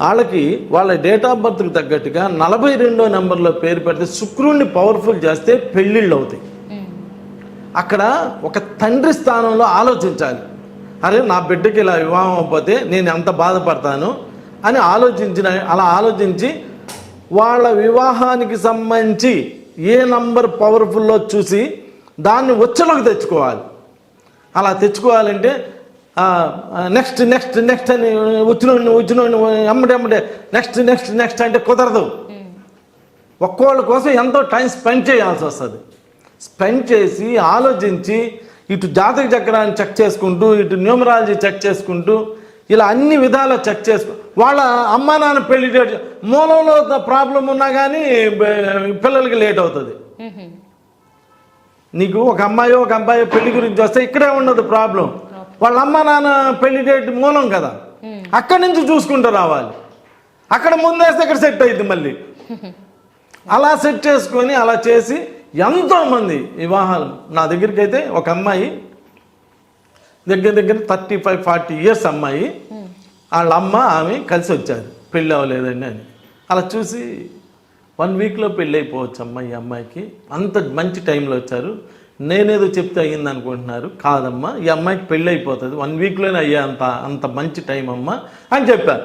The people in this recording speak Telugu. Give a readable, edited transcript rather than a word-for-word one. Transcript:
వాళ్ళకి వాళ్ళ డేట్ ఆఫ్ బర్త్కి తగ్గట్టుగా 42వ నెంబర్లో పేరు పెడితే శుక్రుడిని పవర్ఫుల్ చేస్తే పెళ్ళిళ్ళు అవుతాయి. అక్కడ ఒక తండ్రి స్థానంలో ఆలోచించాలి. అరే నా బిడ్డకి ఇలా వివాహం అవ్వకపోతే నేను ఎంత బాధపడతాను అని అలా ఆలోచించి వాళ్ళ వివాహానికి సంబంధించి ఏ నంబర్ పవర్ఫుల్లో చూసి దాన్ని ఉచ్చలోకి తెచ్చుకోవాలి. అలా తెచ్చుకోవాలంటే నెక్స్ట్ నెక్స్ట్ నెక్స్ట్ అని వచ్చిన ఎమ్మడే నెక్స్ట్ అంటే కుదరదు. ఒక్కోళ్ళ కోసం ఎంతో టైం స్పెండ్ చేయాల్సి వస్తుంది. స్పెండ్ చేసి ఆలోచించి ఇటు జాతక చక్రాన్ని చెక్ చేసుకుంటూ ఇటు న్యూమరాలజీ చెక్ చేసుకుంటూ ఇలా అన్ని విధాలా చెక్ చేసుకు వాళ్ళ అమ్మా నాన్న పెళ్లి డేట్ మూలంలో ప్రాబ్లం ఉన్నా కానీ పిల్లలకి లేట్ అవుతుంది. నీకు ఒక అబ్బాయి పెళ్లి గురించి వస్తే ఇక్కడే ఉండదు ప్రాబ్లం. వాళ్ళ అమ్మ నాన్న పెళ్లి డేట్ మూలం కదా, అక్కడి నుంచి చూసుకుంటూ రావాలి. అక్కడ ముందేస్తే ఇక్కడ సెట్ అయింది మళ్ళీ. అలా సెట్ చేసుకొని అలా చేసి ఎంతోమంది వివాహాలు నా దగ్గరికి అయితే ఒక అమ్మాయి దగ్గర 35-40 ఇయర్స్ అమ్మాయి, వాళ్ళ అమ్మ ఆమె కలిసి వచ్చారు పెళ్ళి అవ్వలేదండి అని. అలా చూసి 1 వీక్లో పెళ్ళి అయిపోవచ్చు అమ్మ ఈ అమ్మాయికి, అంత మంచి టైంలో వచ్చారు. నేనేదో చెప్తే అయ్యింది అనుకుంటున్నారు, కాదమ్మా ఈ అమ్మాయికి పెళ్ళి అయిపోతుంది 1 వీక్లోనే అయ్యే అంత మంచి టైం అమ్మ అని చెప్పారు.